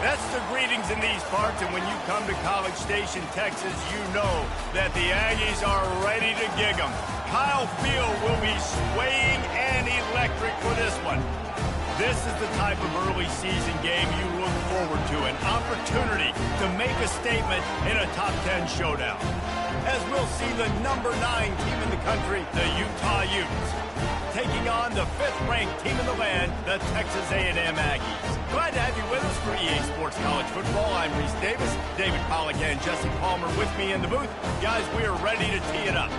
That's the greetings in these parts, and when you come to College Station, Texas, you know that the Aggies are ready to gig 'em. Kyle Field will be swaying and electric for this one. This is the type of early season game you look forward to, an opportunity to make a statement in a top 10 showdown. As we'll see the number 9 team in the country, the Utah Utes, taking on the 5th-ranked team in the land, the Texas A&M Aggies. Glad to have you with us for EA Sports College Football. I'm Reese Davis, David Pollack and Jesse Palmer with me in the booth. Guys, we are ready to tee it up.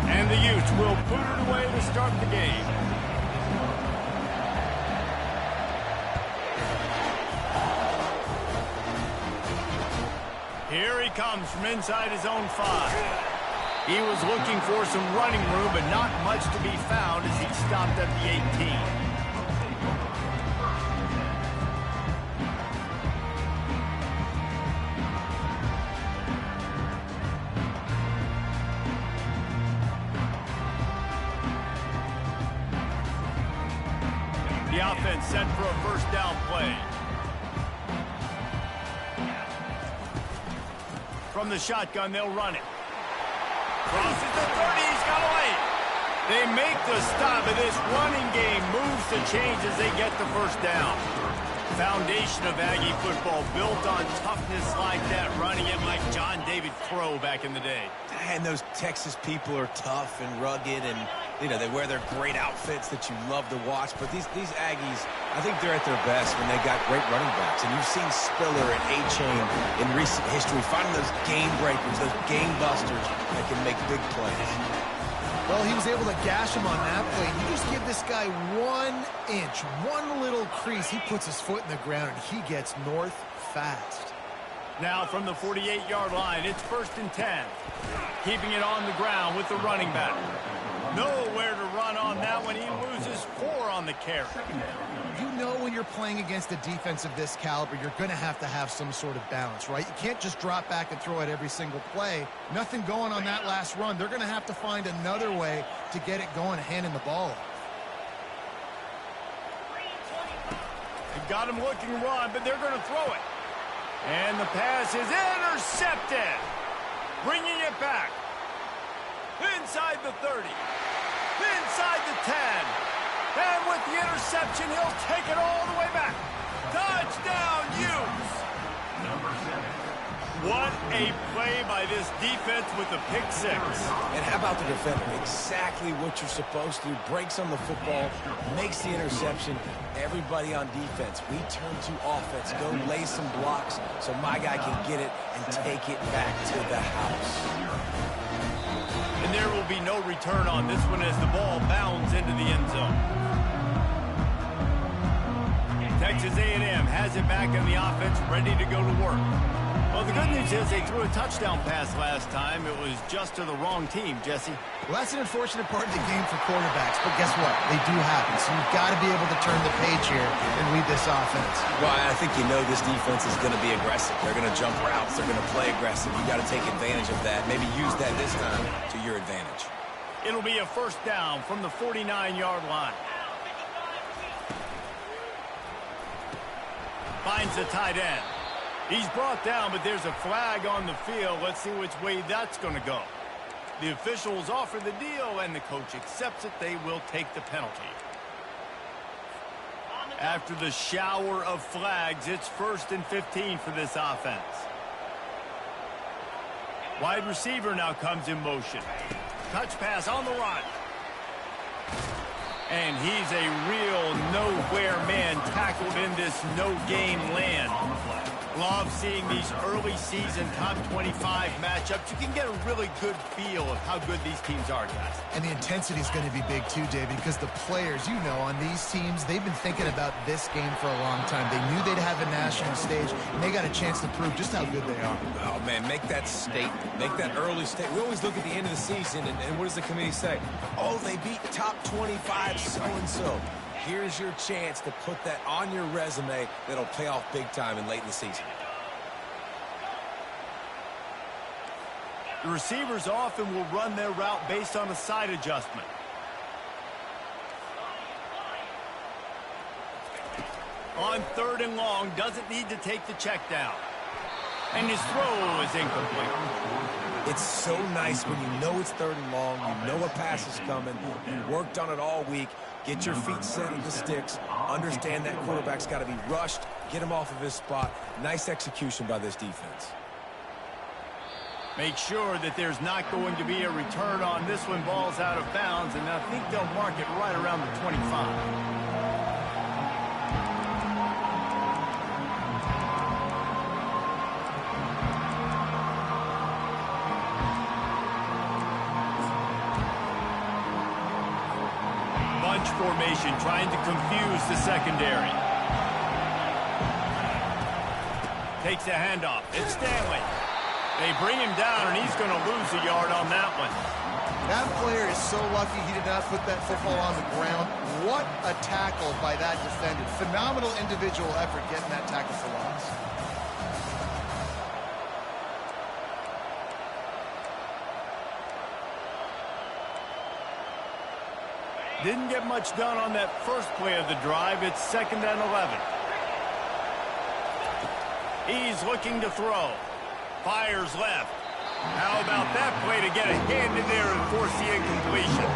And the Utes will put it away to start the game. Here he comes from inside his own 5. He was looking for some running room, but not much to be found as he stopped at the 18. The offense set for a first down play. From the shotgun, they'll run it. Crosses the 30, he's got away. They make the stop, but this running game moves to change as they get the first down. Foundation of Aggie football built on toughness like that, running it like John David Crow back in the day. And those Texas people are tough and rugged, and they wear their great outfits that you love to watch. But these Aggies, I think they're at their best when they got great running backs. And you've seen Spiller and A-Chain in recent history finding those game breakers, those game busters that can make big plays. Well, he was able to gash him on that play. You just give this guy 1 inch, one little crease, he puts his foot in the ground, and he gets north fast. Now from the 48-yard line, it's 1st and 10. Keeping it on the ground with the running back. Nowhere to run on that one. He loses 4 on the carry. You know when you're playing against a defense of this caliber, you're going to have some sort of balance, right? You can't just drop back and throw it every single play. Nothing going on that last run. They're going to have to find another way to get it going, handing the ball off. They've got him looking run, but they're going to throw it. And the pass is intercepted. Bringing it back. Inside the 30. Inside the 10. And with the interception, he'll take it all the way back. Touchdown, Utes! What a play by this defense with the pick 6. And how about the defender? Exactly what you're supposed to do. Breaks on the football, makes the interception. Everybody on defense, we turn to offense. Go lay some blocks so my guy can get it and take it back to the house. And there will be no return on this one as the ball bounds into the end zone. Texas A&M has it back in the offense, ready to go to work. Well, the good news is they threw a touchdown pass last time. It was just to the wrong team, Jesse. Well, that's an unfortunate part of the game for quarterbacks, but guess what? They do happen, so you've got to be able to turn the page here and read this offense. Well, I think this defense is going to be aggressive. They're going to jump routes. They're going to play aggressive. You got to take advantage of that. Maybe use that this time to your advantage. It'll be a first down from the 49-yard line. Finds the tight end. He's brought down, but there's a flag on the field. Let's see which way that's going to go. The officials offer the deal, and the coach accepts it. They will take the penalty. After the shower of flags, it's 1st and 15 for this offense. Wide receiver now comes in motion. Touch pass on the run. And he's a real nowhere man tackled in this no-game land. Love seeing these early season top 25 matchups. You can get a really good feel of how good these teams are, guys. And the intensity is going to be big too, David, because the players, on these teams, they've been thinking about this game for a long time. They knew they'd have a national stage, and they got a chance to prove just how good they are. Oh, man, make that statement. Make that early statement. We always look at the end of the season, and what does the committee say? Oh, they beat top 25 so-and-so. Here's your chance to put that on your resume that'll pay off big time and late in the season. The receivers often will run their route based on a side adjustment. On 3rd and long, doesn't need to take the check down. And his throw is incomplete. It's so nice when you know it's 3rd and long, you know a pass is coming, you worked on it all week, get your feet set at the sticks, understand that quarterback's got to be rushed, get him off of his spot. Nice execution by this defense. Make sure that there's not going to be a return on this one. Ball's out of bounds, and I think they'll mark it right around the 25. Formation trying to confuse the secondary. Takes a handoff. It's Stanley. They bring him down, and he's going to lose a yard on that one. That player is so lucky he did not put that football on the ground. What a tackle by that defender. Phenomenal individual effort getting that tackle for loss. Didn't get much done on that first play of the drive. It's 2nd and 11. He's looking to throw. Fires left. How about that play to get a hand in there and force the incompletion?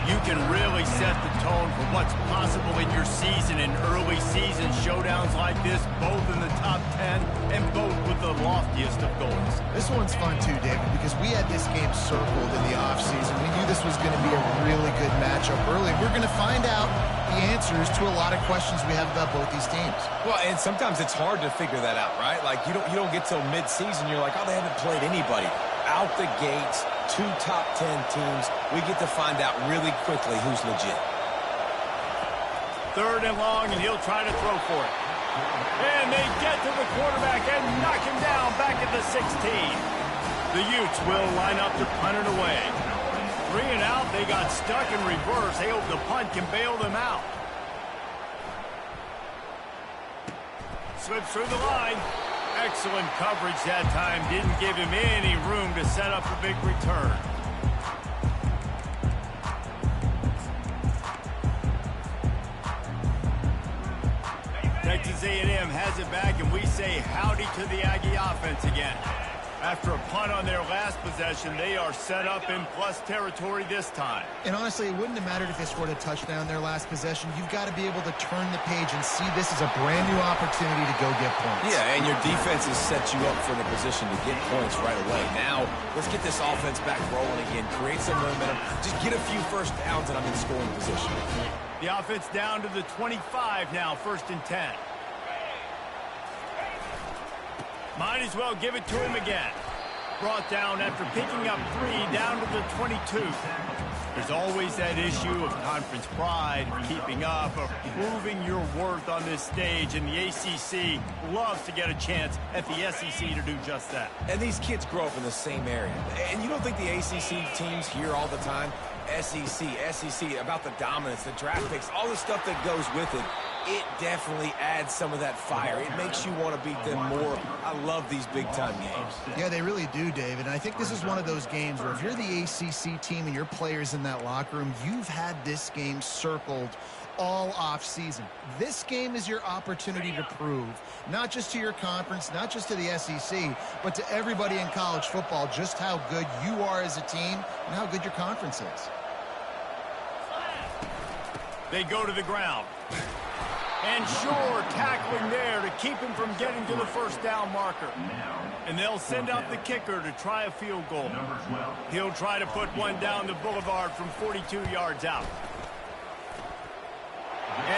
You can really set the tone for what's possible in your season in early season showdowns like this, both in the top 10 and both with the loftiest of goals. This one's fun too, David, because we had this game circled in the offseason. We knew this was going to be a really good matchup early. We're going to find out the answers to a lot of questions we have about both these teams. Well, and sometimes it's hard to figure that out, right? Like, you don't get till mid-season, you're like, oh, they haven't played anybody. Out the gates, 2 top 10 teams. We get to find out really quickly who's legit. 3rd and long, and he'll try to throw for it. And they get to the quarterback and knock him down back at the 16. The Utes will line up to punt it away. 3 and out, they got stuck in reverse. They hope the punt can bail them out. Slips through the line. Excellent coverage that time. Didn't give him any room to set up a big return. Texas A&M has it back, and we say howdy to the Aggie offense again. After a punt on their last possession, they are set up in plus territory this time. And honestly, it wouldn't have mattered if they scored a touchdown their last possession. You've got to be able to turn the page and see this as a brand new opportunity to go get points. Yeah, and your defense has set you up for the position to get points right away. Now, let's get this offense back rolling again, create some momentum, just get a few first downs, and I'm in scoring position. The offense down to the 25 now, 1st and 10. Might as well give it to him again. Brought down after picking up 3 down to the 22. There's always that issue of conference pride, keeping up, of proving your worth on this stage, and the ACC loves to get a chance at the SEC to do just that. And these kids grow up in the same area. And you don't think the ACC teams hear all the time, SEC, about the dominance, the draft picks, all the stuff that goes with it. It definitely adds some of that fire. It makes you want to beat them more. I love these big-time games. Yeah, they really do, David. And I think this is one of those games where if you're the ACC team and your players in that locker room, you've had this game circled all off-season. This game is your opportunity to prove, not just to your conference, not just to the SEC, but to everybody in college football, just how good you are as a team and how good your conference is. They go to the ground. And sure, tackling there to keep him from getting to the first down marker. And they'll send out the kicker to try a field goal. He'll try to put one down the boulevard from 42 yards out.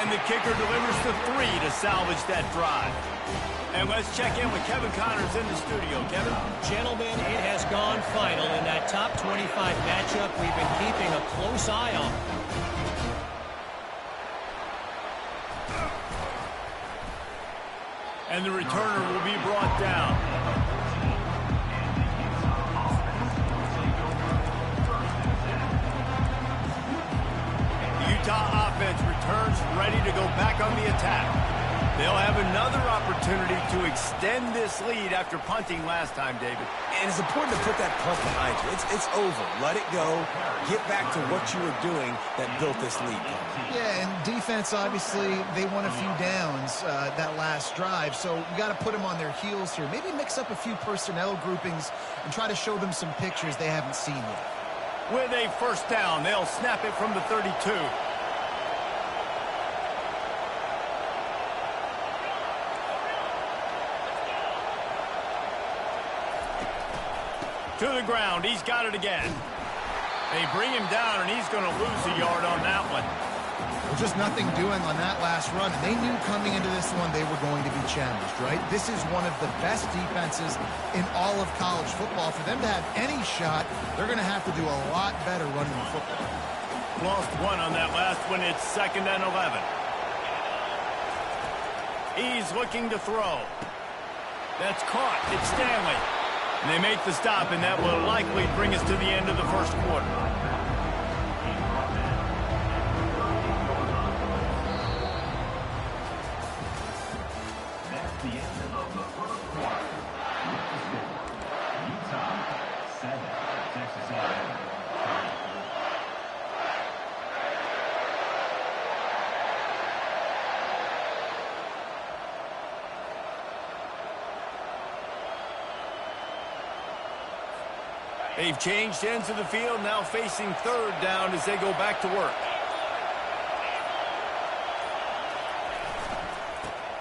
And the kicker delivers the 3 to salvage that drive. And let's check in with Kevin Connors in the studio. Kevin? Gentlemen, it has gone final in that top 25 matchup we've been keeping a close eye on. And the returner will be brought down. The Utah offense returns ready to go back on the attack. They'll have another opportunity to extend this lead after punting last time, David. And it's important to put that punt behind you. It's over. Let it go. Get back to what you were doing that built this lead. Yeah, and defense, obviously, they won a few downs that last drive, so you got to put them on their heels here. Maybe mix up a few personnel groupings and try to show them some pictures they haven't seen yet. With a first down, they'll snap it from the 32. To the ground. He's got it again. They bring him down, and he's going to lose a yard on that one. Well, just nothing doing on that last run. They knew coming into this one they were going to be challenged, right? This is one of the best defenses in all of college football. For them to have any shot, they're going to have to do a lot better running the football. Lost one on that last one. It's 2nd and 11. He's looking to throw. That's caught. It's Stanley. And they make the stop, and that will likely bring us to the end of the first quarter. That's the end of the first quarter. Utah 7, Texas A&M. They've changed ends of the field, now facing 3rd down as they go back to work.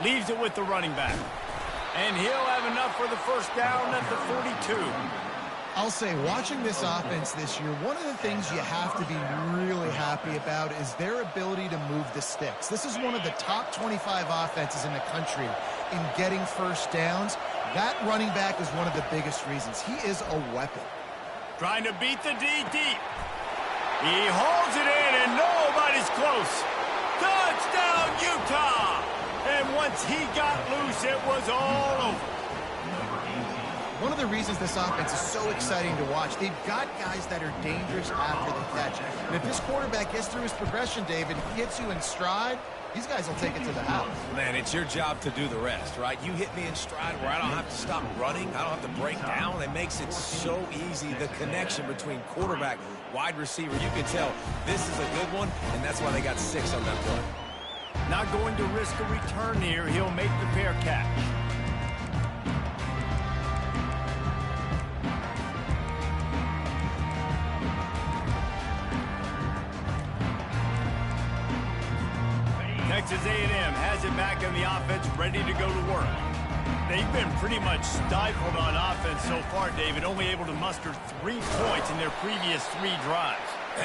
Leaves it with the running back. And he'll have enough for the first down at the 42. I'll say, watching this offense this year, one of the things you have to be really happy about is their ability to move the sticks. This is one of the top 25 offenses in the country in getting first downs. That running back is one of the biggest reasons. He is a weapon. Trying to beat the D deep. He holds it in, and nobody's close. Touchdown, Utah! And once he got loose, it was all over. One of the reasons this offense is so exciting to watch, they've got guys that are dangerous after the catch. And if this quarterback gets through his progression, David, he hits you in stride, these guys will take it to the house. Man, it's your job to do the rest, right? You hit me in stride where I don't have to stop running. I don't have to break down. It makes it so easy, the connection between quarterback, wide receiver. You can tell this is a good one, and that's why they got 6 on that play. Not going to risk a return here. He'll make the fair catch. Texas A&M has it back in the offense, ready to go to work. They've been pretty much stifled on offense so far, David, only able to muster 3 points in their previous 3 drives.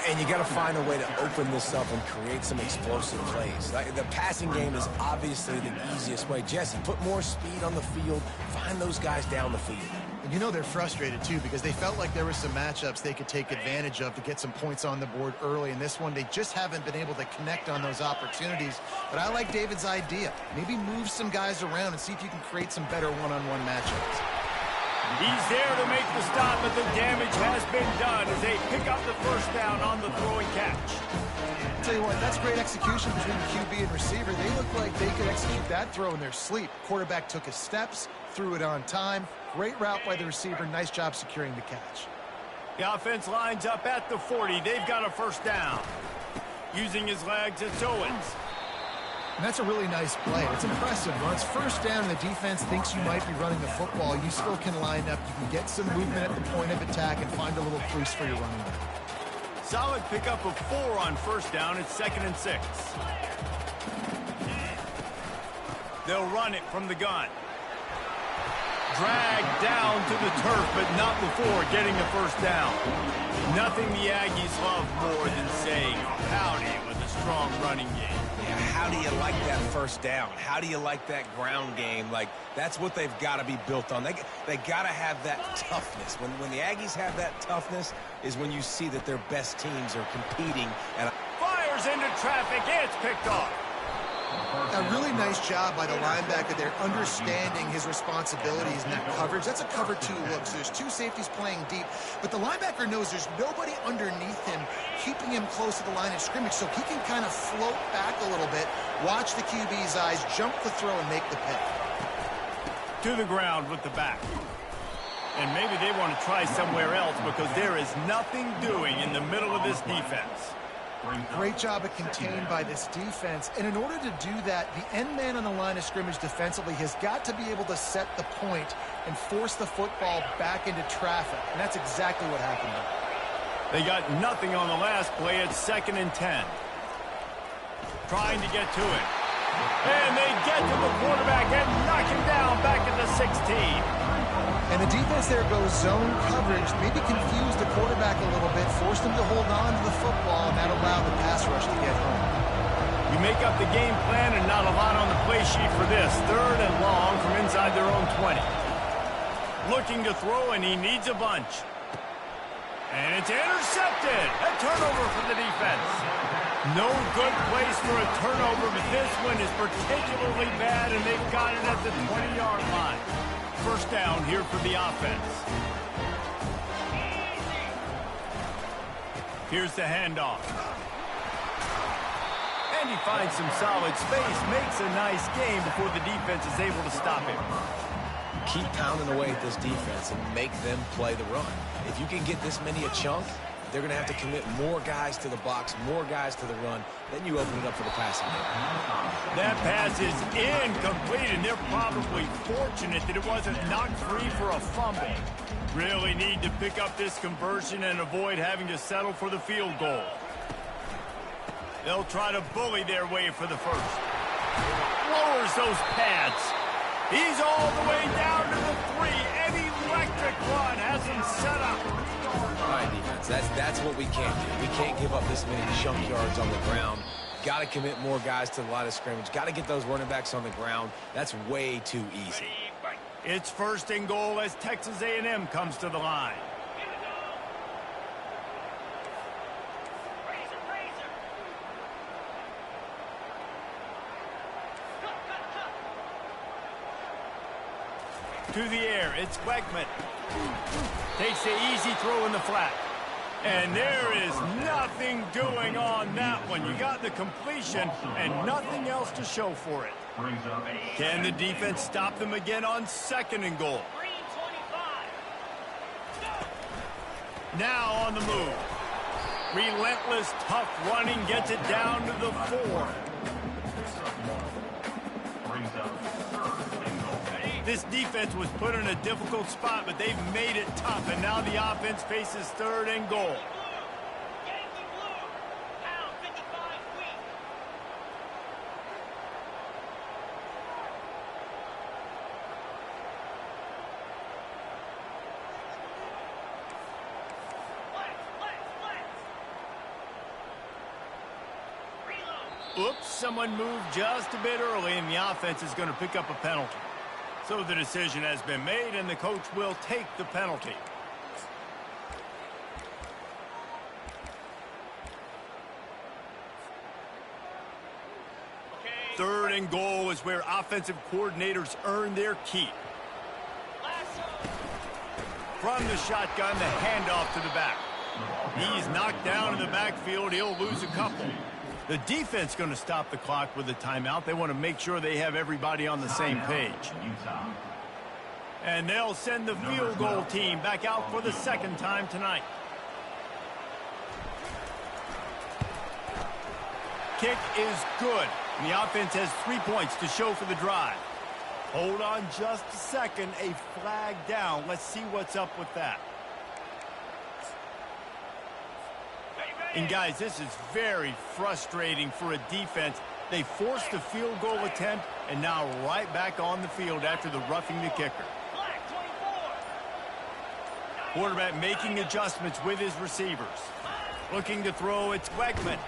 And you got to find a way to open this up and create some explosive plays. Like, the passing game is obviously the easiest way. Jesse, put more speed on the field. Find those guys down the field. And you know they're frustrated, too, because they felt like there were some matchups they could take advantage of to get some points on the board early. In this one, they just haven't been able to connect on those opportunities. But I like David's idea. Maybe move some guys around and see if you can create some better one-on-one matchups. He's there to make the stop, but the damage has been done as they pick up the first down on the throwing catch. I'll tell you what, that's great execution between the QB and receiver. They look like they could execute that throw in their sleep. Quarterback took his steps, threw it on time. Great route by the receiver. Nice job securing the catch. The offense lines up at the 40. They've got a first down. Using his legs, it's Owens. And that's a really nice play. It's impressive. When it's first down and the defense thinks you might be running the football, you still can line up. You can get some movement at the point of attack and find a little crease for your running back. Solid pickup of 4 on first down. It's 2nd and 6. They'll run it from the gun. Dragged down to the turf, but not before getting the first down. Nothing the Aggies love more than saying howdy with a strong running game. Yeah, how do you like that first down? How do you like that ground game? Like, that's what they've got to be built on. They got to have that toughness. When the Aggies have that toughness is when you see that their best teams are competing. And fires into traffic. It's picked off. A really nice job by the linebacker there, understanding his responsibilities in that coverage. That's a cover 2 look, so there's 2 safeties playing deep, but the linebacker knows there's nobody underneath him keeping him close to the line of scrimmage, so he can kind of float back a little bit, watch the QB's eyes, jump the throw, and make the pick. To the ground with the back. And maybe they want to try somewhere else because there is nothing doing in the middle of this defense. Great job of contained by this defense. And in order to do that, the end man on the line of scrimmage defensively has got to be able to set the point and force the football back into traffic. And that's exactly what happened there. They got nothing on the last play. It's 2nd and 10. Trying to get to it. And they get to the quarterback and knock him down back at the 16. And the defense there goes zone coverage, maybe confused the quarterback a little bit, forced him to hold on to the football, and that allowed the pass rush to get home. You make up the game plan and not a lot on the play sheet for this. 3rd and long from inside their own 20. Looking to throw, and he needs a bunch. And it's intercepted. A turnover for the defense. No good place for a turnover, but this one is particularly bad, and they've got it at the 20-yard line. First down here for the offense. Here's the handoff. And he finds some solid space, makes a nice game before the defense is able to stop him. Keep pounding away at this defense and make them play the run. If you can get this many a chunk, they're going to have to commit more guys to the box, more guys to the run. Then you open it up for the passing game. That pass is incomplete, and they're probably fortunate that it wasn't knocked free for a fumble. Really need to pick up this conversion and avoid having to settle for the field goal. They'll try to bully their way for the first. Lowers those pads. He's all the way down to the 3. An electric run has him set up. All right, defense, that's what we can't do. We can't give up this many chunk yards on the ground. Got to commit more guys to the line of scrimmage. Got to get those running backs on the ground. That's way too easy. It's 1st and goal as Texas A&M comes to the line. To the air, it's Beckman. Takes the easy throw in the flat. And there is nothing doing on that one. You got the completion and nothing else to show for it. Can the defense stop them again on 2nd and goal? Now on the move. Relentless, tough running gets it down to the 4. This defense was put in a difficult spot, but they've made it tough, and now the offense faces 3rd and goal. Oops, someone moved just a bit early, and the offense is going to pick up a penalty. So the decision has been made, and the coach will take the penalty. Okay. 3rd and goal is where offensive coordinators earn their keep. From the shotgun, the handoff to the back. He's knocked down in the backfield. He'll lose a couple. The defense going to stop the clock with a timeout. They want to make sure they have everybody on the same page. And they'll send the field goal team back out for the 2nd time tonight. Kick is good. And the offense has 3 points to show for the drive. Hold on just a second. A flag down. Let's see what's up with that. And guys, this is very frustrating for a defense. They forced the field goal attempt and now right back on the field after the roughing the kicker. Quarterback making adjustments with his receivers. Looking to throw, it's Beckman.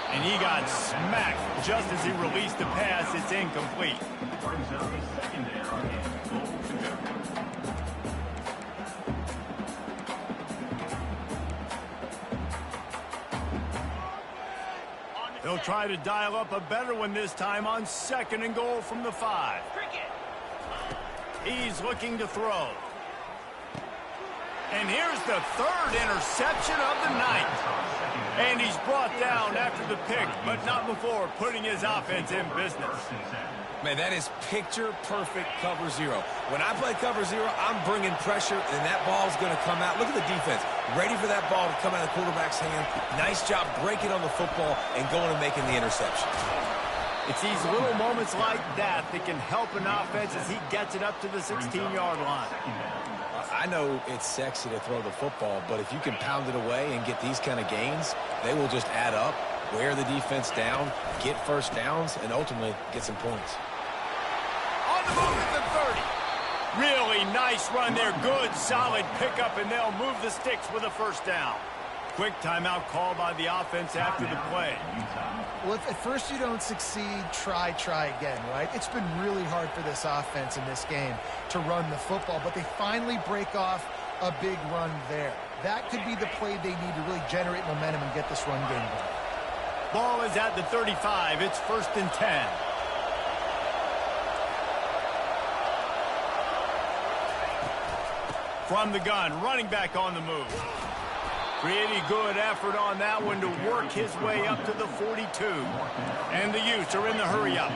And he got smacked just as he released the pass. It's incomplete. They'll try to dial up a better one this time on 2nd and goal from the 5. He's looking to throw. And here's the 3rd interception of the night. And he's brought down after the pick, but not before putting his offense in business. Man, that is picture-perfect cover 0. When I play cover 0, I'm bringing pressure, and that ball's going to come out. Look at the defense. Ready for that ball to come out of the quarterback's hand. Nice job breaking on the football and going and making the interception. It's these little moments like that that can help an offense as he gets it up to the 16-yard line. I know it's sexy to throw the football, but if you can pound it away and get these kind of gains, they will just add up, wear the defense down, get first downs, and ultimately get some points. On the move at the 30. Really nice run there. Good, solid pickup, and they'll move the sticks with a first down. Quick timeout call by the offense after the play. Well, if at first you don't succeed, try again, right? It's been really hard for this offense in this game to run the football, but they finally break off a big run there. That could be the play they need to really generate momentum and get this run game going. Ball is at the 35. It's 1st and 10. From the gun, running back on the move. Pretty good effort on that one to work his way up to the 42. And the Utes are in the hurry-up.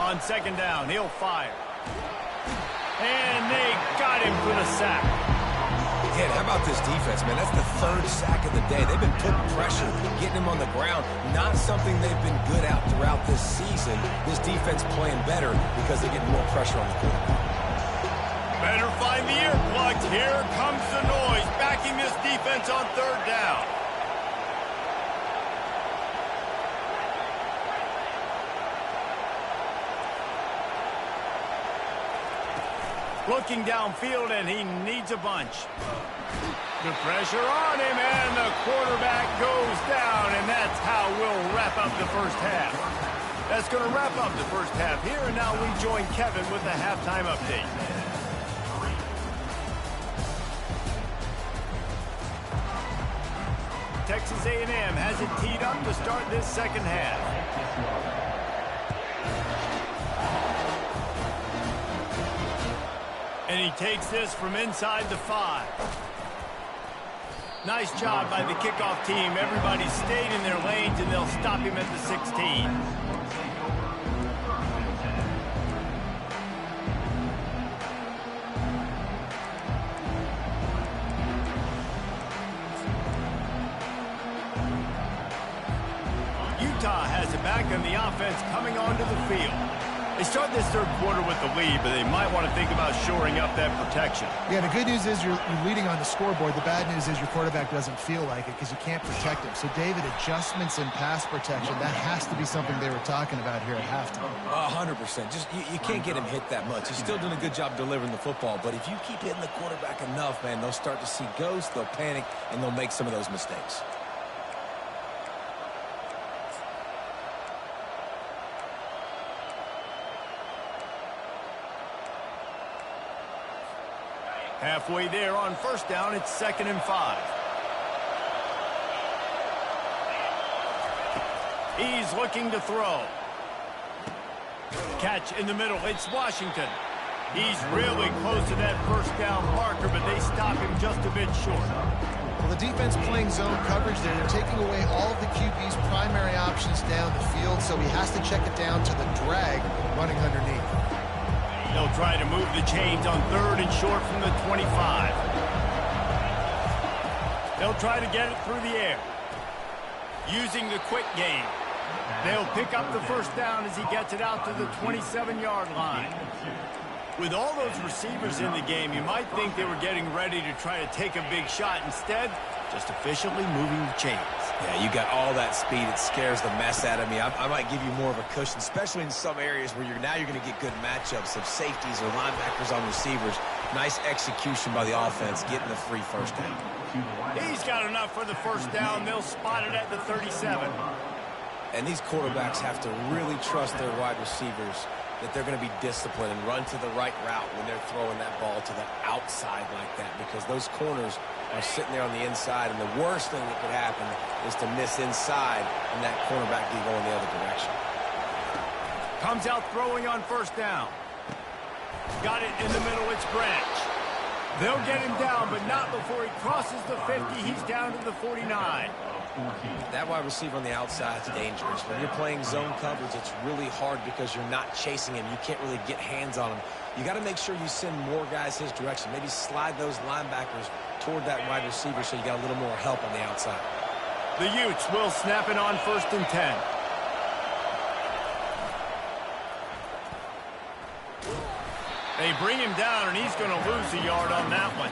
On 2nd down, he'll fire. And they got him for the sack. Again, how about this defense, man? That's the 3rd sack of the day. They've been putting pressure, getting him on the ground. Not something they've been good at throughout this season. This defense playing better because they're getting more pressure on the quarterback. Better find the earplugs. Here comes the noise, backing this defense on 3rd down. Looking downfield, and he needs a bunch. The pressure on him, and the quarterback goes down, and that's how we'll wrap up the first half. That's going to wrap up the first half here, and now we join Kevin with the halftime update. Texas A&M has it teed up to start this 2nd half. And he takes this from inside the 5. Nice job by the kickoff team. Everybody stayed in their lanes, and they'll stop him at the 16. Utah has it back, and the offense coming onto the field. They start this 3rd quarter with the lead, but they might want to think about shoring up that protection. Yeah, the good news is you're leading on the scoreboard. The bad news is your quarterback doesn't feel like it because you can't protect him. So, David, adjustments in pass protection, that has to be something they were talking about here at halftime. 100%. Just you can't get him hit that much. He's still doing a good job delivering the football, but if you keep hitting the quarterback enough, man, they'll start to see ghosts, they'll panic, and they'll make some of those mistakes. Halfway there on 1st down, it's 2nd and 5. He's looking to throw. Catch in the middle, it's Washington. He's really close to that 1st down marker, but they stop him just a bit short. Well, the defense playing zone coverage there. They're taking away all of the QB's primary options down the field, so he has to check it down to the drag running underneath. They'll try to move the chains on 3rd and short from the 25. They'll try to get it through the air. Using the quick game. They'll pick up the 1st down as he gets it out to the 27-yard line. With all those receivers in the game, you might think they were getting ready to try to take a big shot. Instead, just efficiently moving the chains. Yeah, you got all that speed. It scares the mess out of me. I might give you more of a cushion, especially in some areas where you're going to get good matchups of safeties or linebackers on receivers. Nice execution by the offense, getting the free 1st down. He's got enough for the 1st down. They'll spot it at the 37. And these quarterbacks have to really trust their wide receivers that they're going to be disciplined and run to the right route when they're throwing that ball to the outside like that, because those corners are sitting there on the inside, and the worst thing that could happen is to miss inside and that cornerback be going the other direction. Comes out throwing on first down. Got it in the middle. It's Branch. They'll get him down, but not before he crosses the 50. He's down to the 49. That wide receiver on the outside is dangerous. When you're playing zone coverage, it's really hard because you're not chasing him. You can't really get hands on him. You got to make sure you send more guys his direction. Maybe slide those linebackers toward that wide receiver so you got a little more help on the outside. The Utes will snap it on 1st and 10. They bring him down, and he's going to lose a yard on that one.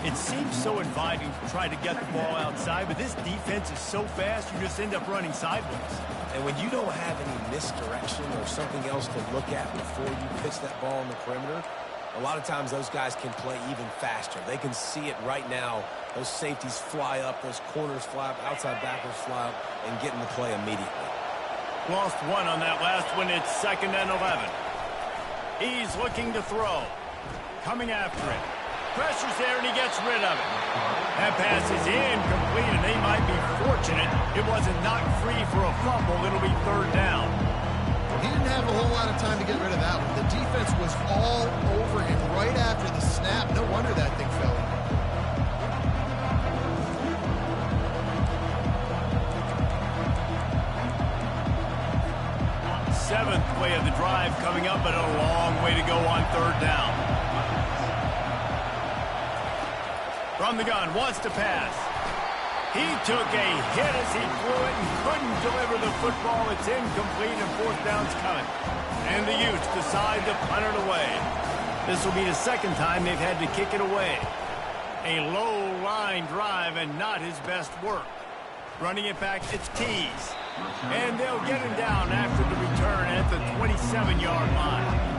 It seems so inviting to try to get the ball outside, but this defense is so fast, you just end up running sideways. And when you don't have any misdirection or something else to look at before you pitch that ball on the perimeter, a lot of times those guys can play even faster. They can see it right now. Those safeties fly up, those corners fly up, outside backers fly up, and get in the play immediately. Lost one on that last one. It's 2nd and 11. He's looking to throw. Coming after it. Pressure's there, and he gets rid of it. That pass is incomplete, and they might be fortunate it wasn't knocked free for a fumble. It'll be 3rd down. He didn't have a whole lot of time to get rid of that one. The defense was all over him right after the snap. No wonder that thing fell in. Seventh play of the drive coming up, but a long way to go on 3rd down. From the gun, wants to pass. He took a hit as he threw it and couldn't deliver the football. It's incomplete, and 4th down's coming. And the Utes decide to punt it away. This will be the 2nd time they've had to kick it away. A low-line drive and not his best work. Running it back, it's Tees. And they'll get him down after the return at the 27-yard line.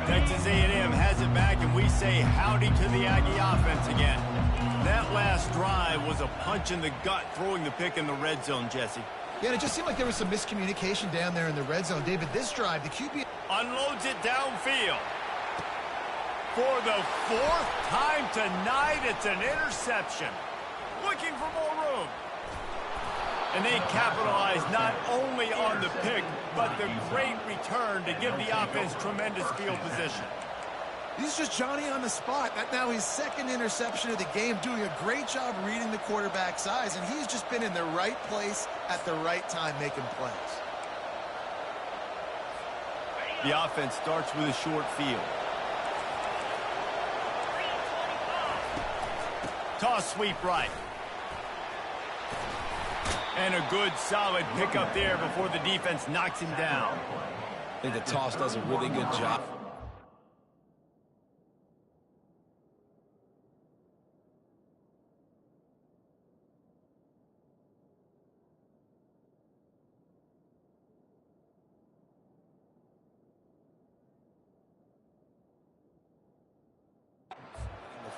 Texas A&M has it back, and we say howdy to the Aggie offense again. That last drive was a punch in the gut, throwing the pick in the red zone, Jesse. Yeah, and it just seemed like there was some miscommunication down there in the red zone. David, this drive, the QB unloads it downfield. For the 4th time tonight, it's an interception. Looking for more room. And they capitalize not only on the pick, but the great return to give the offense tremendous field position. He's just Johnny on the spot. That now his 2nd interception of the game, doing a great job reading the quarterback's eyes, and he's just been in the right place at the right time making plays. The offense starts with a short field. Toss sweep right. And a good, solid pickup there before the defense knocks him down. I think the toss does a really good job.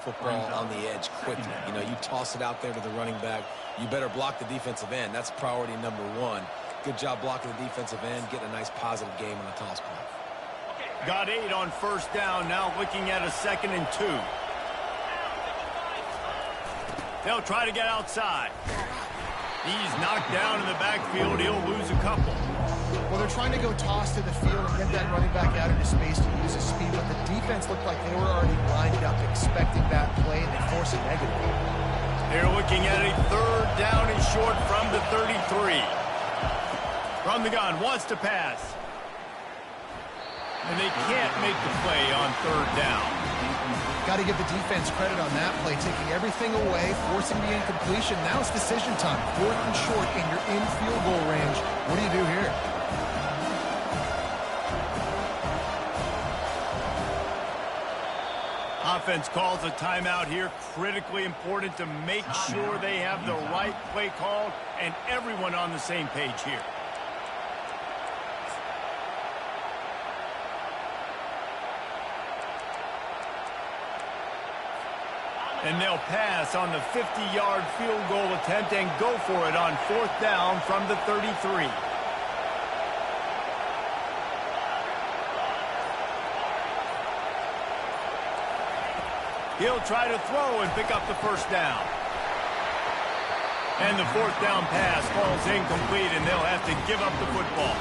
Football on the edge quickly. You know, you toss it out there to the running back. You better block the defensive end. That's priority number 1. Good job blocking the defensive end, getting a nice positive game on the toss play. Got 8 on 1st down, now looking at a 2nd and 2. They'll try to get outside. He's knocked down in the backfield. He'll lose a couple. Well, they're trying to go toss to the field and get that running back out into space to use his speed, but the defense looked like they were already lined up expecting that play, and they force a negative. They're looking at a 3rd down and short from the 33. From the gun, wants to pass. And they can't make the play on 3rd down. Got to give the defense credit on that play, taking everything away, forcing the incompletion. Now it's decision time. 4th and short, and you're in field goal range. What do you do here? Offense calls a timeout here. Critically important to make sure they have the right play called and everyone on the same page here. And they'll pass on the 50-yard field goal attempt and go for it on 4th down from the 33. He'll try to throw and pick up the first down. And the fourth down pass falls incomplete, and they'll have to give up the football.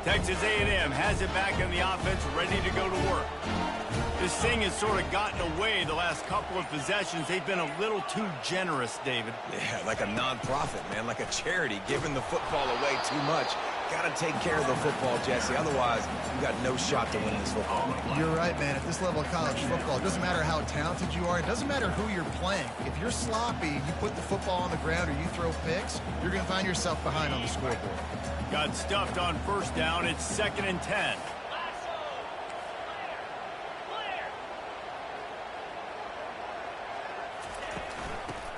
Texas A&M has it back in the offense, ready to go to work. This thing has sort of gotten away the last couple of possessions. They've been a little too generous, David. Yeah, like a non-profit, man, like a charity, giving the football away too much. Got to take care of the football, Jesse. Otherwise, you got no shot to win this football game. You're right, man. At this level of college football, it doesn't matter how talented you are. It doesn't matter who you're playing. If you're sloppy, you put the football on the ground or you throw picks, you're going to find yourself behind on the scoreboard. Got stuffed on first down. It's 2nd and 10.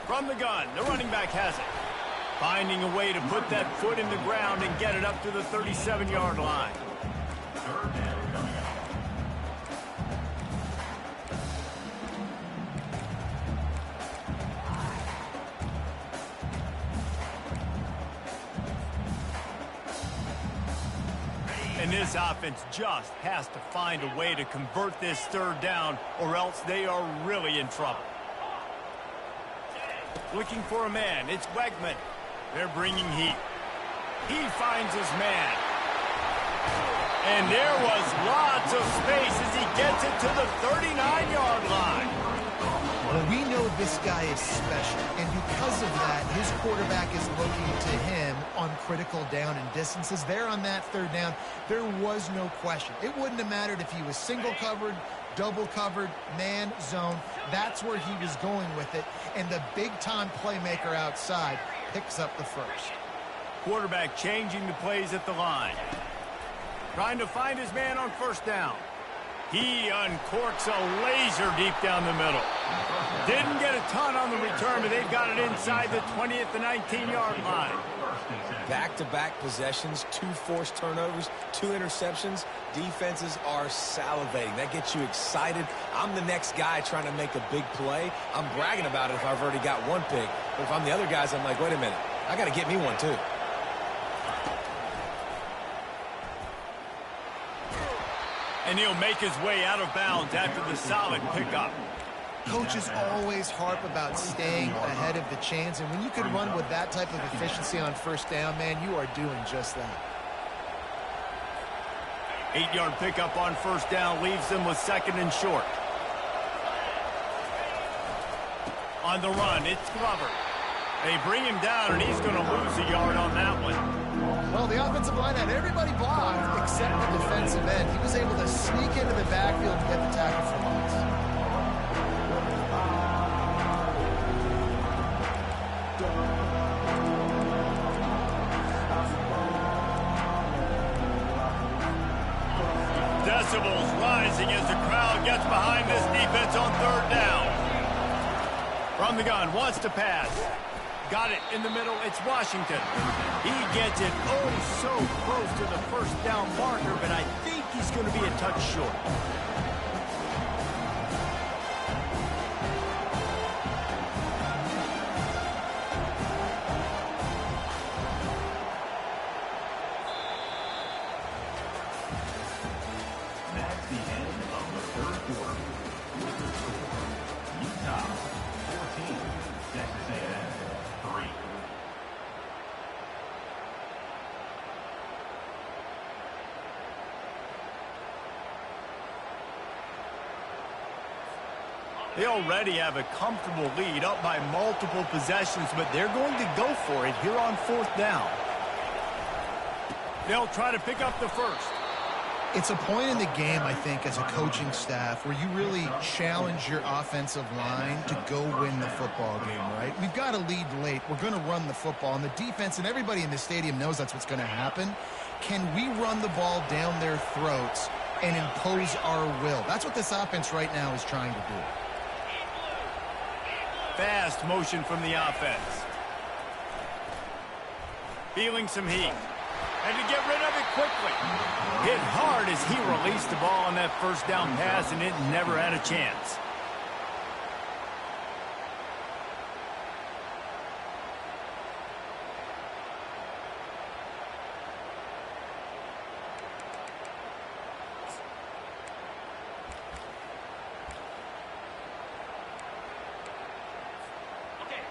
From the gun, the running back has it. Finding a way to put that foot in the ground and get it up to the 37-yard line. Third down coming up. And this offense just has to find a way to convert this third down, or else they are really in trouble. Looking for a man. It's Wegman. They're bringing heat. He finds his man. And there was lots of space as he gets it to the 39-yard line. Well, we know this guy is special, and because of that, his quarterback is looking to him on critical down and distances. There on that third down, there was no question. It wouldn't have mattered if he was single covered, double covered, man, zone. That's where he was going with it, and the big-time playmaker outside picks up the first. Quarterback changing the plays at the line. Trying to find his man on first down. He uncorks a laser deep down the middle. Didn't get a ton on the return, but they've got it inside the 20 at the 19-yard line. Back-to-back possessions, 2 forced turnovers, 2 interceptions. Defenses are salivating. That gets you excited. I'm the next guy trying to make a big play. I'm bragging about it if I've already got one pick. But if I'm the other guys, I'm like, wait a minute. I got to get me one, too. And he'll make his way out of bounds after the solid pickup. Coaches always harp about staying ahead of the chains, and when you can run with that type of efficiency on first down, man, you are doing just that. 8-yard pickup on first down leaves them with 2nd and short. On the run, it's Glover. They bring him down, and he's going to lose a yard on that one. Well, the offensive line had everybody blocked except the defensive end. He was able to sneak into the backfield and get the tackle for loss. Decibels rising as the crowd gets behind this defense on third down. From the gun, wants to pass. Got it in the middle. It's Washington. He gets it oh so close to the first down marker, but I think he's going to be a touch short. That's the end of the third quarter. With the score, Utah 14, Texas A&M 3. They already have a comfortable lead, up by multiple possessions, but they're going to go for it here on fourth down. They'll try to pick up the first. It's a point in the game, I think, as a coaching staff where you really challenge your offensive line to go win the football game, right? We've got to lead late. We're going to run the football, and the defense and everybody in the stadium knows that's what's going to happen. Can we run the ball down their throats and impose our will? That's what this offense right now is trying to do. Fast motion from the offense. Feeling some heat. And to get rid of it quickly. Hit hard as he released the ball on that first down pass, and it never had a chance.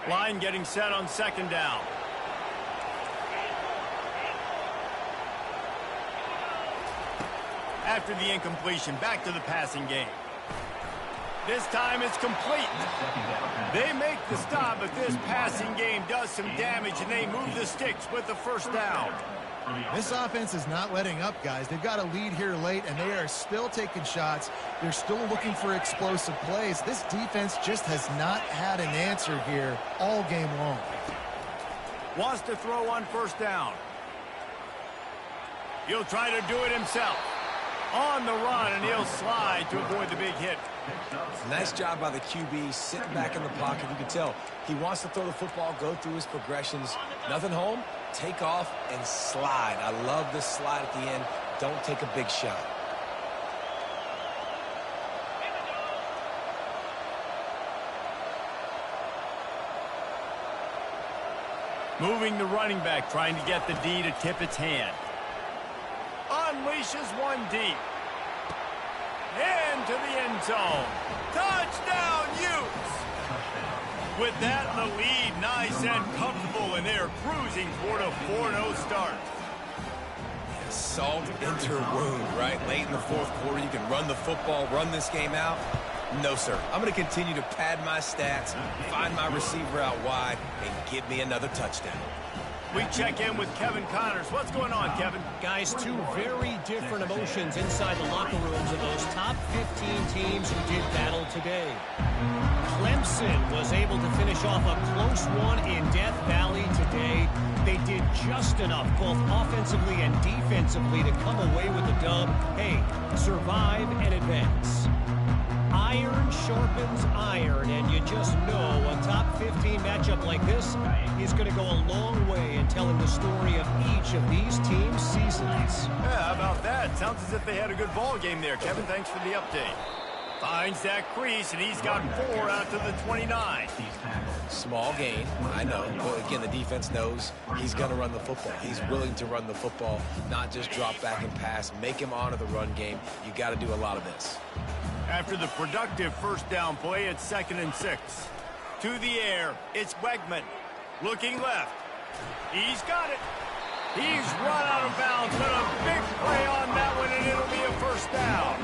Line getting set on second down. After the incompletion, back to the passing game. This time it's complete. They make the stop, but this passing game does some damage, and they move the sticks with the first down. This offense is not letting up, guys. They've got a lead here late, and they are still taking shots. They're still looking for explosive plays. This defense just has not had an answer here all game long. Wants to throw on first down. He'll try to do it himself. On the run, and he'll slide to avoid the big hit. Nice job by the QB, sitting back in the pocket. You can tell he wants to throw the football, go through his progressions. Nothing home, take off, and slide. I love this slide at the end. Don't take a big shot. Moving the running back, trying to get the D to tip its hand. Unleashes one deep. Into the end zone. Touchdown, Utes! With that, the lead nice and comfortable, and they're cruising toward a 4-0 start. Salt into wound, right? Late in the fourth quarter, you can run the football, run this game out. No, sir. I'm going to continue to pad my stats, find my receiver out wide, and give me another touchdown. We check in with Kevin Connors. What's going on, Kevin? Guys, two very different emotions inside the locker rooms of those top 15 teams who did battle today. Clemson was able to finish off a close one in Death Valley today. They did just enough, both offensively and defensively, to come away with the dub. Hey, survive and advance. Iron sharpens iron, and you just know a top 15 matchup like this is going to go a long way in telling the story of each of these teams' seasons. Yeah, how about that? Sounds as if they had a good ball game there, Kevin. Thanks for the update. Finds that crease, and he's got 4 out to the 29. Small gain, I know. But again, the defense knows he's going to run the football. He's willing to run the football, not just drop back and pass. Make him honor the run game. You got to do a lot of this. After the productive first down play, it's 2nd and 6. To the air, it's Wegman. Looking left. He's got it. He's run out of bounds, but a big play on that one, and it'll be a first down.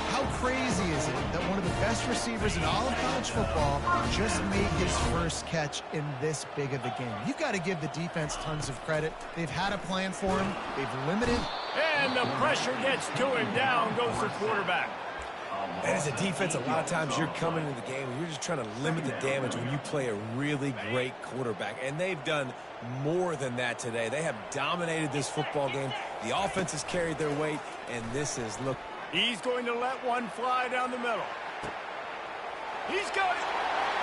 How crazy is it that one of the best receivers in all of college football just made his first catch in this big of a game? You've got to give the defense tons of credit. They've had a plan for him. They've limited. And the pressure gets to him. Down goes the quarterback. And as a defense, a lot of times you're coming into the game and you're just trying to limit the damage when you play a really great quarterback. And they've done more than that today. They have dominated this football game. The offense has carried their weight, and this is, look. He's going to let one fly down the middle. He's got it.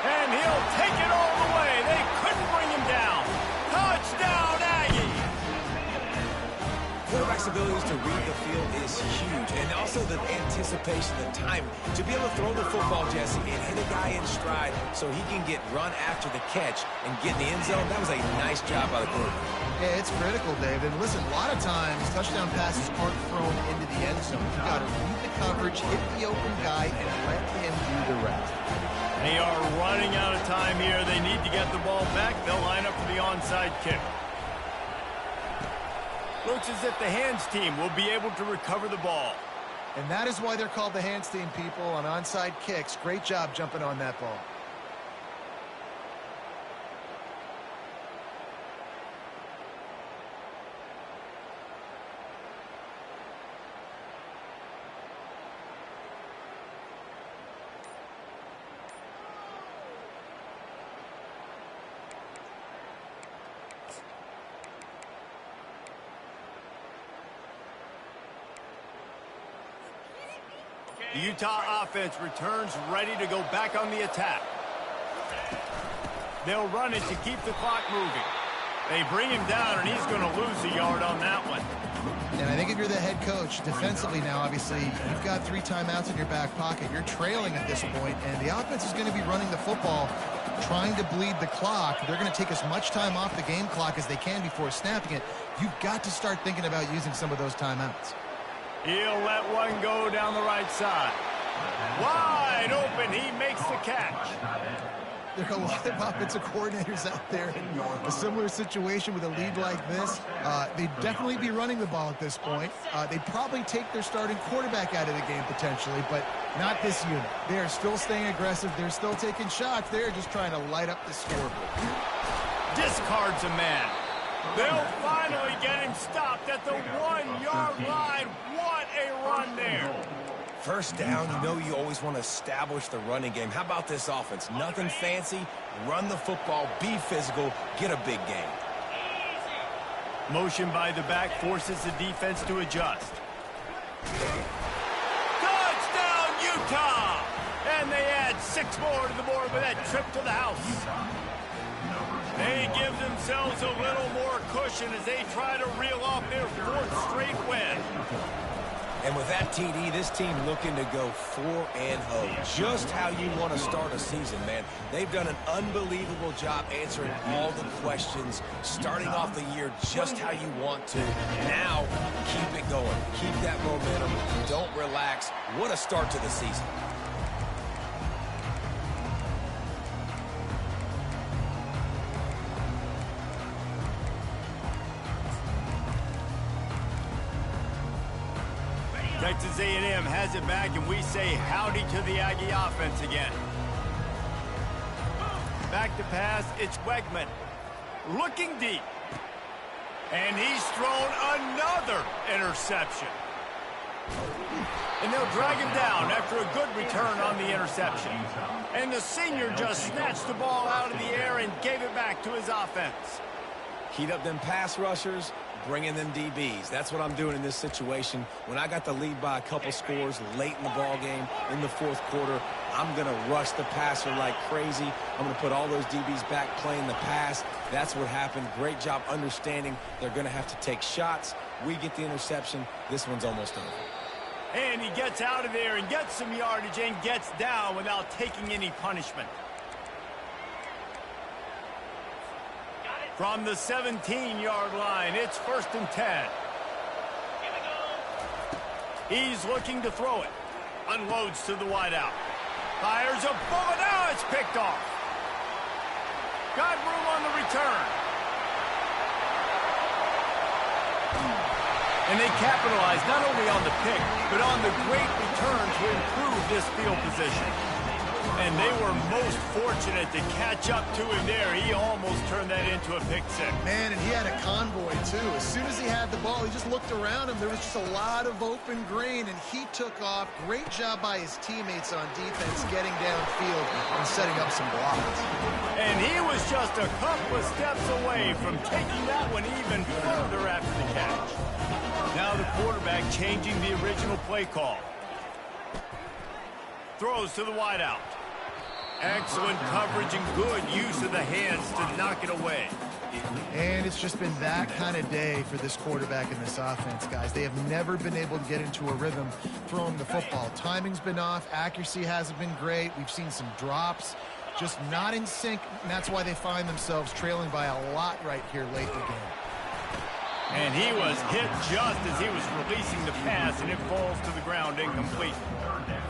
And he'll take it all the way. They couldn't bring him down. Touchdown, Aggie. Quarterback's abilities to read the field is huge, and also the anticipation, the time to be able to throw the football, Jesse, and hit a guy in stride so he can get run after the catch and get in the end zone. That was a nice job by the quarterback. Yeah, it's critical, David. And listen, a lot of times touchdown passes aren't thrown into the end zone. You've got to read the coverage, hit the open guy, and let him do the rest. They are running out of time here. They need to get the ball back. They'll line up for the onside kick. Looks as if the hands team will be able to recover the ball. And that is why they're called the hands team, people, on onside kicks. Great job jumping on that ball. The Utah offense returns ready to go back on the attack. They'll run it to keep the clock moving. They bring him down, and he's going to lose a yard on that one. And I think if you're the head coach, defensively now, obviously, you've got 3 timeouts in your back pocket. You're trailing at this point, and the offense is going to be running the football, trying to bleed the clock. They're going to take as much time off the game clock as they can before snapping it. You've got to start thinking about using some of those timeouts. He'll let one go down the right side. Wide open, he makes the catch. there are a lot of offensive coordinators out there in a similar situation with a lead like this. They'd definitely be running the ball at this point. They'd probably take their starting quarterback out of the game potentially, but not this unit. They are still staying aggressive. They're still taking shots. They're just trying to light up the scoreboard. Discards a man. They'll finally get him stopped at the 1-yard line. What a run there. First down, you know you always want to establish the running game. How about this offense? Nothing fancy. Run the football, be physical, get a big gain. Motion by the back forces the defense to adjust. Touchdown, Utah! And they add 6 more to the board with that trip to the house. They give themselves a little more cushion as they try to reel off their 4th straight win. And with that TD, this team looking to go 4-0. Just how you want to start a season, man. They've done an unbelievable job answering all the questions, starting off the year just how you want to. Now, keep it going. Keep that momentum. Don't relax. What a start to the season. Texas A&M has it back, and we say howdy to the Aggie offense again. Back to pass, it's Wegman. Looking deep. And he's thrown another interception. And they'll drag him down after a good return on the interception. And the senior just snatched the ball out of the air and gave it back to his offense. Heat up them pass rushers, bring in them DBs. That's what I'm doing in this situation. When I got the lead by a couple scores late in the ball game, in the 4th quarter, I'm going to rush the passer like crazy. I'm going to put all those DBs back playing the pass. That's what happened. Great job understanding they're going to have to take shots. We get the interception. This one's almost over. And he gets out of there and gets some yardage and gets down without taking any punishment. From the 17-yard line, it's 1st and 10. He's looking to throw it. Unloads to the wideout. Fires a bullet. Now it's picked off. Got room on the return. And they capitalize not only on the pick, but on the great return to improve this field position. And they were most fortunate to catch up to him there. He almost turned that into a pick six. Man, and he had a convoy, too. As soon as he had the ball, he just looked around him. There was just a lot of open green, and he took off. Great job by his teammates on defense getting downfield and setting up some blocks. And he was just a couple of steps away from taking that one even further after the catch. Now the quarterback changing the original play call. Throws to the wideout. Excellent coverage and good use of the hands to knock it away. And it's just been that kind of day for this quarterback and this offense, guys. They have never been able to get into a rhythm throwing the football. Timing's been off. Accuracy hasn't been great. We've seen some drops. Just not in sync, and that's why they find themselves trailing by a lot right here late in the game. And he was hit just as he was releasing the pass, and it falls to the ground incomplete.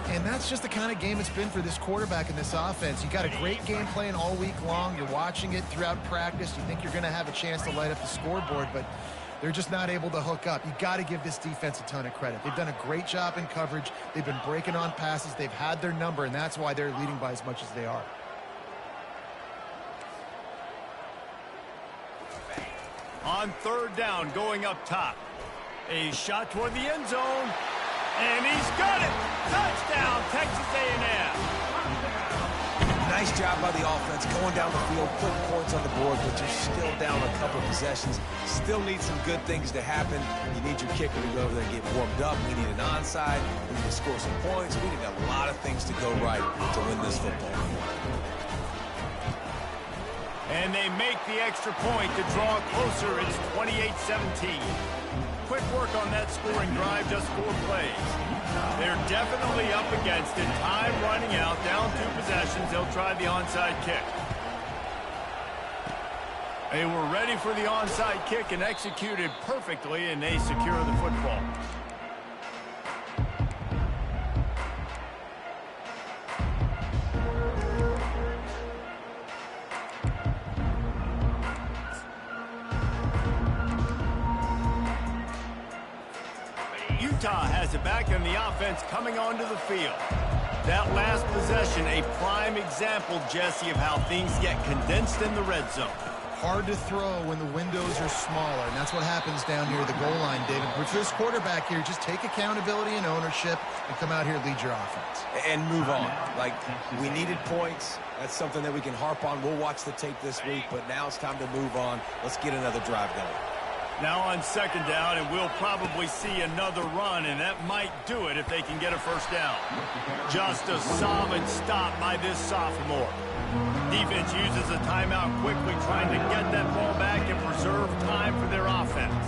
And that's just the kind of game it's been for this quarterback and this offense. You got a great game plan all week long. You're watching it throughout practice. You think you're going to have a chance to light up the scoreboard, but they're just not able to hook up. You got to give this defense a ton of credit. They've done a great job in coverage. They've been breaking on passes. They've had their number, and that's why they're leading by as much as they are. On 3rd down, going up top. A shot toward the end zone. And he's got it. Touchdown, Texas A&M. Nice job by the offense going down the field, putting points on the board, but you're still down a couple of possessions. Still need some good things to happen. You need your kicker to go over there and get warmed up. We need an onside. We need to score some points. We need a lot of things to go right to win this football game. And they make the extra point to draw closer. It's 28-17. Quick work on that scoring drive, just 4 plays. They're definitely up against it. Time running out, down 2 possessions. They'll try the onside kick. They were ready for the onside kick and executed perfectly, and they secure the football. Utah has it back and the offense coming onto the field. That last possession, a prime example, Jesse, of how things get condensed in the red zone. Hard to throw when the windows are smaller, and that's what happens down near the goal line, David. But for this quarterback here, just take accountability and ownership and come out here and lead your offense. And move on. Like, we needed points. That's something that we can harp on. We'll watch the tape this week, but now it's time to move on. Let's get another drive going. Now on second down, and we'll probably see another run, and that might do it if they can get a first down. Just a solid stop by this sophomore. Defense uses a timeout quickly, trying to get that ball back and preserve time for their offense.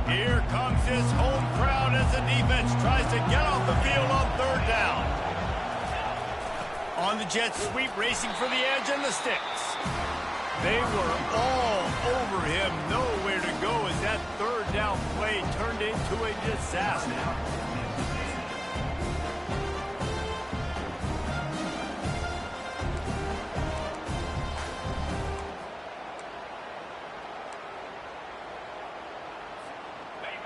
Here comes his home crowd as the defense tries to get off the field on third down. On the jet sweep, racing for the edge and the sticks. They were all over him, nowhere to go as that third down play turned into a disaster.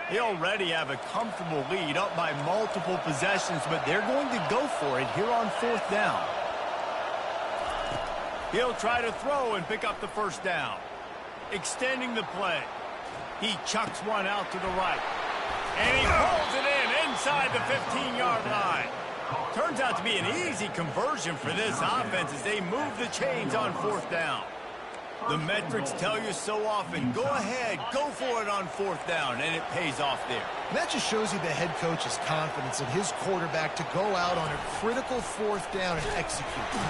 They already have a comfortable lead, up by multiple possessions, but they're going to go for it here on fourth down. He'll try to throw and pick up the first down. Extending the play. He chucks one out to the right. And he pulls it in inside the 15-yard line. Turns out to be an easy conversion for this offense as they move the chains on fourth down. The metrics tell you so often, go ahead, go for it on fourth down, and it pays off there. And that just shows you the head coach's confidence in his quarterback to go out on a critical fourth down and execute.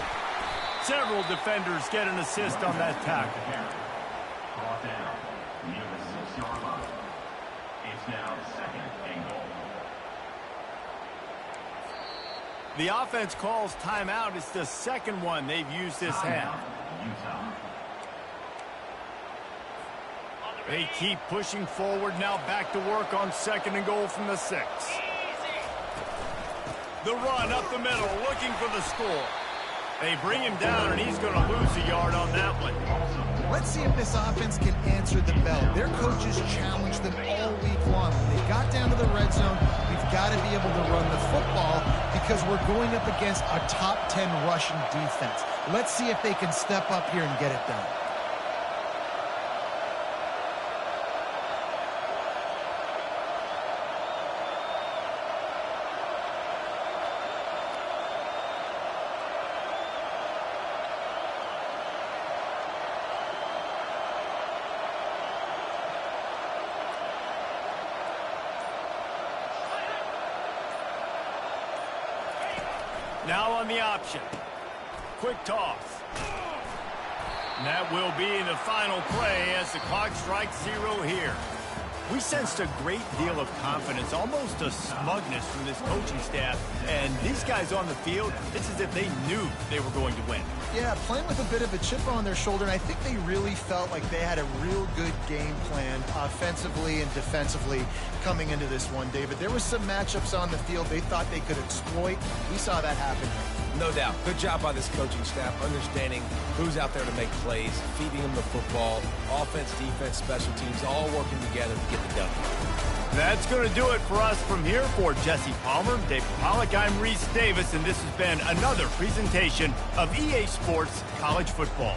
Several defenders get an assist on that tackle. Brought down near the 6-yard line. It's now second and goal. The offense calls timeout. It's the second one they've used this half. Utah. They keep pushing forward, now back to work on second and goal from the 6. The run up the middle, looking for the score. They bring him down, and he's going to lose a yard on that one. Let's see if this offense can answer the bell. Their coaches challenged them all week long. When they got down to the red zone, we've got to be able to run the football because we're going up against a top 10 rushing defense. Let's see if they can step up here and get it done. Now on the option. Quick toss. And that will be the final play as the clock strikes 0 here. We sensed a great deal of confidence, almost a smugness from this coaching staff. And these guys on the field, it's as if they knew they were going to win. Yeah, playing with a bit of a chip on their shoulder, and I think they really felt like they had a real good game plan offensively and defensively coming into this one, David. There was some matchups on the field they thought they could exploit. We saw that happen here. No doubt. Good job by this coaching staff, understanding who's out there to make plays, feeding them the football, offense, defense, special teams, all working together to get the done. That's going to do it for us from here. For Jesse Palmer, David Pollack, I'm Reese Davis, and this has been another presentation of EA Sports College Football.